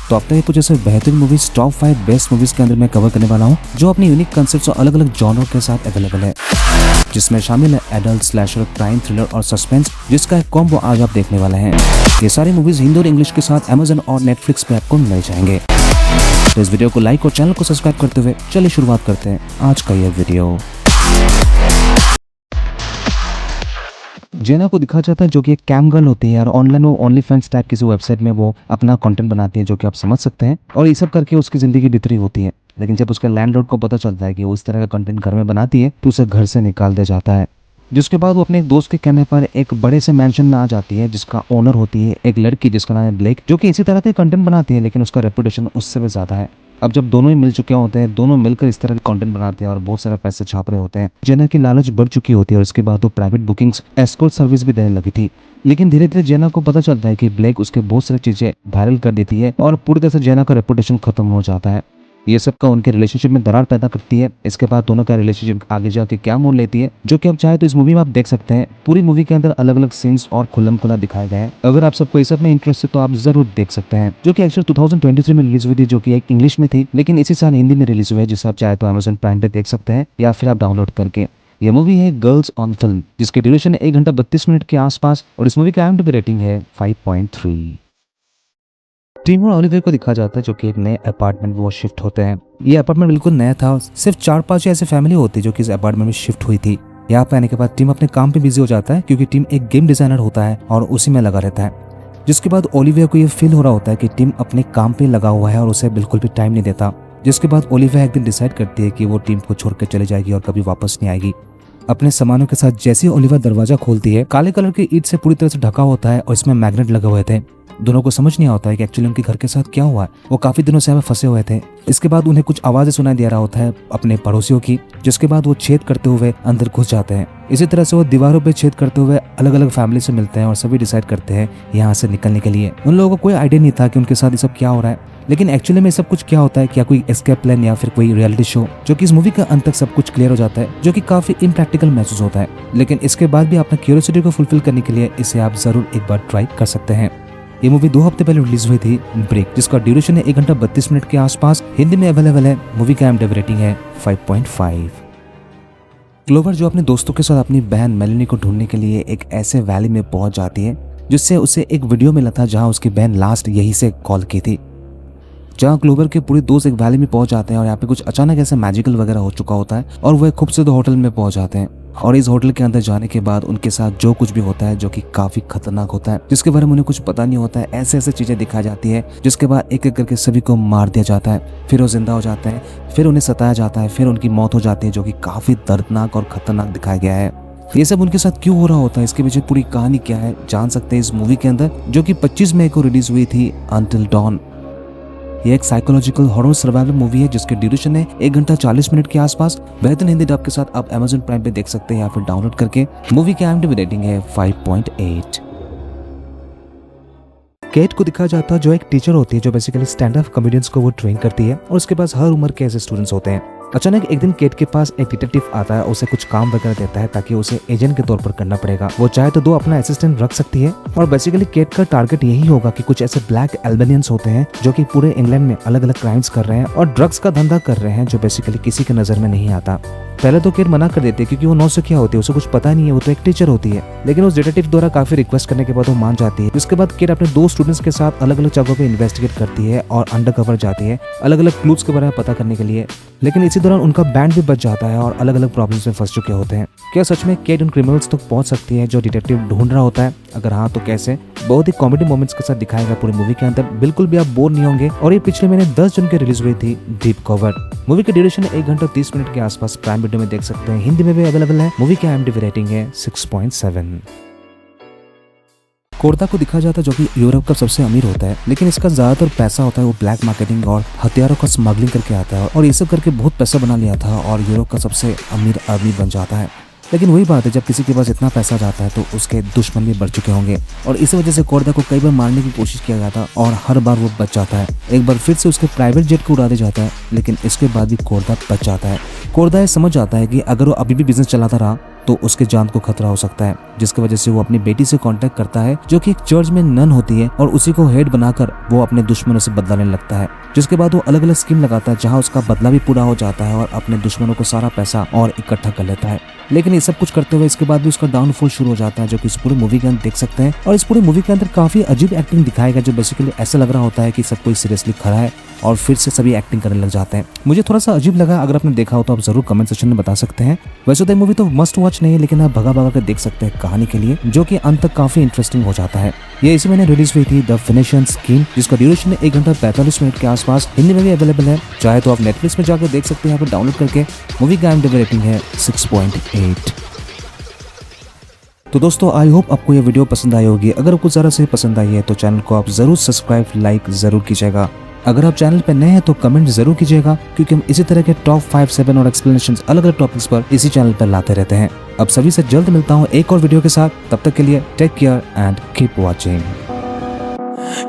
तो अब तक ये कुछ ऐसे बेहतरीन मूवीज टॉप 5 बेस्ट मूवीज के अंदर मैं कवर करने वाला हूँ, जो अपनी यूनिक कंसेप्ट और अलग अलग जॉनर के साथ अवेलेबल है, जिसमें शामिल है एडल्ट, स्लैशर, क्राइम, थ्रिलर और सस्पेंस, जिसका एक कॉम्बो आज आप देखने वाले हैं। ये सारी मूवीज हिंदी और इंग्लिश के साथ अमेजन और नेटफ्लिक्स पे आपको मिल जाएंगे। तो इस वीडियो को लाइक और चैनल को सब्सक्राइब करते हुए चलिए शुरुआत करते हैं आज का ये वीडियो। जेना को दिखा जाता है जो कि एक कैम गर्ल होती है और ऑनलाइन वो ओनली फैंस टाइप किसी वेबसाइट में वो अपना कंटेंट बनाती है, जो कि आप समझ सकते हैं, और ये सब करके उसकी जिंदगी बितरी होती है। लेकिन जब उसके लैंडलॉर्ड को पता चलता है कि वो इस तरह का कंटेंट घर में बनाती है तो उसे घर से निकाल दिया जाता है। जिसके बाद वो अपने एक दोस्त के कहने पर एक बड़े से मैंशन में आ जाती है, जिसका ओनर होती है एक लड़की जिसका नाम है ब्लेक, जो कि इसी तरह के कंटेंट बनाती है, लेकिन उसका रेपुटेशन उससे भी ज्यादा है। अब जब दोनों ही मिल चुके होते हैं, दोनों मिलकर इस तरह के कंटेंट बनाते हैं और बहुत सारे पैसे छाप रहे होते हैं। जेना की लालच बढ़ चुकी होती है और उसके बाद वो प्राइवेट बुकिंग्स, एस्कॉर्ट सर्विस भी देने लगी थी। लेकिन धीरे धीरे जेना को पता चलता है कि ब्लेक उसके बहुत सारी चीजें वायरल कर देती है और पूरी तरह से जेना का रेपुटेशन खत्म हो जाता है। ये सब का उनके रिलेशनशिप में दरार पैदा करती है। इसके बाद दोनों का रिलेशनशिप आगे जाके क्या मोड़ लेती है, जो कि आप चाहे तो इस मूवी में आप देख सकते हैं। पूरी मूवी के अंदर अलग अलग सीन्स और खुल्लम खुला दिखाए गए हैं। अगर आप सबको इस सब में इंटरेस्ट है तो आप जरूर देख सकते हैं, जो कि एक्चुअली 2023 में रिलीज हुई थी, जो कि एक इंग्लिश में थी, लेकिन इसी साल हिंदी में रिलीज हुई है, जिसे आप चाहे तो अमेजन प्राइम पे देख सकते हैं या फिर आप डाउनलोड करके। ये मूवी है गर्ल्स ऑन फिल्म, जिसकी ड्यूरेशन है 1 घंटा 32 मिनट के आसपास और इस मूवी का IMDb रेटिंग है 5.3। टीम और ओलिविया को दिखा जाता है जो कि एक नए अपार्टमेंट में वो शिफ्ट होते हैं। ये अपार्टमेंट बिल्कुल नया था, सिर्फ 4-5 ऐसे फैमिली होती जो कि इस अपार्टमेंट में शिफ्ट हुई थी। यहाँ पे आने के बाद टीम अपने काम पे बिजी हो जाता है, क्योंकि टीम एक गेम डिजाइनर होता है और उसी में लगा रहता है। जिसके बाद ओलिविया को ये फील हो रहा होता है कि टीम अपने काम पे लगा हुआ है और उसे बिल्कुल भी टाइम नहीं देता। जिसके बाद ओलिविया एक दिन डिसाइड करती है कि वो टीम को छोड़ कर चले जाएगी और कभी वापस नहीं आएगी। अपने सामानों के साथ जैसे ही ओलिविया दरवाजा खोलती है, काले कलर की ईंट से पूरी तरह से ढका होता है और इसमें मैग्नेट लगे हुए थे। दोनों को समझ नहीं आता है कि एक्चुअली उनके घर के साथ क्या हुआ है। वो काफी दिनों से हमें फंसे हुए थे। इसके बाद उन्हें कुछ आवाजें सुनाई दे रहा होता है अपने पड़ोसियों की, जिसके बाद वो छेद करते हुए अंदर घुस जाते हैं। इसी तरह से वो दीवारों पे छेद करते हुए अलग अलग फैमिली से मिलते हैं और सभी डिसाइड करते हैं यहाँ से निकलने के लिए। उन लोगों को कोई आइडिया नहीं था कि उनके साथ ये सब क्या हो रहा है, लेकिन एक्चुअली में सब कुछ क्या होता है, क्या कोई एस्केप प्लान या फिर कोई रियलिटी शो, जो कि इस मूवी का अंत तक सब कुछ क्लियर हो जाता है, जो कि काफी इम्प्रैक्टिकल महसूस होता है। लेकिन इसके बाद भी अपना क्यूरियोसिटी को फुलफिल करने के लिए इसे आप जरूर एक बार ट्राई कर सकते हैं। ये मूवी 2 हफ्ते पहले रिलीज हुई थी, ब्रेक, जिसका ड्यूरेशन है 1 घंटा 32 मिनट के आसपास। हिंदी में अवेलेबल है। मूवी का IMDb रेटिंग है 5.5। क्लोवर जो अपने दोस्तों के साथ अपनी बहन मेलेनी को ढूंढने के लिए एक ऐसे वैली में पहुंच जाती है, जिससे उसे एक वीडियो मिला था जहां उसकी बहन लास्ट यही से कॉल की थी। जहां क्लोवर के पूरे दोस्त एक वैली में पहुंच जाते हैं और यहाँ पे कुछ अचानक ऐसे मैजिकल वगैरह हो चुका होता है और वो एक खूबसूरत होटल में पहुंच जाते हैं। और इस होटल के अंदर जाने के बाद उनके साथ जो कुछ भी होता है, जो कि काफी खतरनाक होता है, जिसके बारे में उन्हें कुछ पता नहीं होता है, ऐसे ऐसे चीजें दिखाई जाती है, जिसके बाद एक एक करके सभी को मार दिया जाता है। फिर वो जिंदा हो जाते हैं, फिर उन्हें सताया जाता है, फिर उनकी मौत हो जाती है, जो कि काफी दर्दनाक और खतरनाक दिखाया गया है। ये सब उनके साथ क्यों हो रहा होता है, इसके पीछे पूरी कहानी क्या है, जान सकते हैं इस मूवी के अंदर, जो कि 25 मई को रिलीज हुई थी, अंटिल डॉन। ये एक साइकोलॉजिकल हॉरर सर्वाइवल मूवी है, जिसके ड्यूरेशन है 1 घंटा 40 मिनट के आसपास। बेहतरीन हिंदी डब के साथ आप अमेजन प्राइम पे देख सकते हैं या फिर डाउनलोड करके। मूवी की IMDb रेटिंग है 5.8। केट को दिखा जाता है जो एक टीचर होती है, जो बेसिकली स्टैंड अप कॉमेडियंस को वो ट्रेन करती है और उसके पास हर उम्र के ऐसे स्टूडेंट्स होते हैं। अचानक एक दिन केट के पास एक डिटेक्टिव आता है, उसे कुछ काम वगैरह देता है ताकि उसे एजेंट के तौर पर करना पड़ेगा। वो चाहे तो 2 अपना असिस्टेंट रख सकती है और बेसिकली केट का टारगेट यही होगा कि कुछ ऐसे ब्लैक एल्बेनियंस होते हैं जो कि पूरे इंग्लैंड में अलग अलग क्राइम्स कर रहे हैं और ड्रग्स का धंधा कर रहे हैं, जो बेसिकली किसी के नजर में नहीं आता। पहले तो केट मना कर देती है क्योंकि वो नौसिखिया होती है, उसे कुछ पता नहीं है, वो तो एक टीचर होती है। लेकिन उस डिटेक्टिव द्वारा काफी रिक्वेस्ट करने के बाद वो मान जाती है। इसके बाद केट अपने 2 स्टूडेंट्स के साथ अलग अलग जगहों पे इन्वेस्टिगेट करती है और अंडरकवर जाती है अलग अलग क्लूज के बारे में पता करने के लिए। लेकिन इसी दौरान उनका बैंड भी बच जाता है और अलग अलग प्रॉब्लम्स में फंस चुके होते हैं। क्या सच में केट उन क्रिमिनल्स तक पहुंच सकती है जो डिटेक्टिव ढूंढ रहा होता है? अगर हाँ तो कैसे? बहुत ही कॉमेडी मोमेंट्स के साथ दिखाएगा पूरी मूवी के अंदर, बिल्कुल भी आप बोर नहीं होंगे। और ये पिछले महीने 10 जून के रिलीज हुई थी, डीप कवर। मूवी की ड्यूरेशन 1 घंटा 30 मिनट के आसपास प्राइम वीडियो में देख सकते हैं। हिंदी में भी अवेलेबल है। मूवी की IMDb रेटिंग है 6.7। कोर्दा को दिखा जाता है जो कि यूरोप का सबसे अमीर होता है, लेकिन इसका ज्यादातर पैसा होता है वो ब्लैक मार्केटिंग और हथियारों का स्मगलिंग करके आता है और ये सब करके बहुत पैसा बना लिया था और यूरोप का सबसे अमीर आदमी बन जाता है। लेकिन वही बात है, जब किसी के पास इतना पैसा जाता है तो उसके दुश्मन भी बढ़ चुके होंगे और इस वजह से कोर्दा को कई बार मारने की कोशिश किया गया था और हर बार वो बच जाता है। एक बार फिर से उसके प्राइवेट जेट को उड़ा दिया जाता है, लेकिन इसके बाद भी कोर्दा बच जाता है। कोर्दा ये समझ जाता है कि अगर वो अभी भी बिजनेस चलाता रहा तो उसके जान को खतरा हो सकता है, जिसकी वजह से वो अपनी बेटी से कांटेक्ट करता है जो कि एक चर्च में नन होती है, और उसी को हेड बनाकर वो अपने दुश्मनों से बदला लेने लगता है। जिसके बाद वो अलग अलग स्कीम लगाता है जहाँ उसका बदला भी पूरा हो जाता है और अपने दुश्मनों को सारा पैसा और इकट्ठा कर लेता है। लेकिन ये सब कुछ करते हुए इसके बाद भी उसका डाउनफॉल शुरू हो जाता है, जो कि इस पूरी मूवी के अंदर देख सकते हैं। और इस पूरी मूवी के अंदर काफी अजीब एक्टिंग दिखाया गया, जो बेसिकली ऐसा लग रहा होता है कि सब कोई सीरियसली खड़ा है और फिर से सभी एक्टिंग करने लग जाते हैं। मुझे थोड़ा सा अजीब लगा, अगर आपने देखा हो तो आप जरूर कमेंट सेक्शन में बता सकते हैं। वैसे तो मूवी तो मस्ट वॉच नहीं है, लेकिन आप भगा भगा कर देख सकते हैं कहानी के लिए, जो कि अंत तक काफी इंटरेस्टिंग हो जाता है। ये इसी महीने रिलीज हुई थी, द फिनिशिंग स्कीम, जिसका ड्यूरेशन 1 घंटा 45 मिनट के आसपास। हिंदी में भी अवेलेबल है, चाहे तो आप नेटफ्लिक्स में जाकर देख सकते हैं, यहाँ पर डाउनलोड करके। मूवी का IMDb रेटिंग है 6.8। तो दोस्तों आई होप आपको ये वीडियो पसंद आई होगी। अगर आपको ज़रा से पसंद आई है तो चैनल को आप ज़रूर सब्सक्राइब लाइक ज़रूर कीजिएगा। अगर आप चैनल पर नए हैं तो कमेंट ज़रूर कीजिएगा, क्योंकि हम इसी तरह के टॉप 5, 7 और एक्सप्लेनेशंस अलग अलग टॉपिक्स पर इसी चैनल पर लाते रहते हैं। अब सभी से जल्द मिलता हूँ एक और वीडियो के साथ, तब तक के लिए take care and keep watching.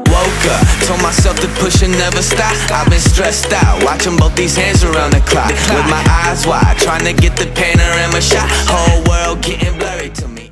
Woke up, told myself to push and never stop. I've been stressed out, watching both these hands around the clock. With my eyes wide, trying to get the panorama shot. Whole world getting blurry to me.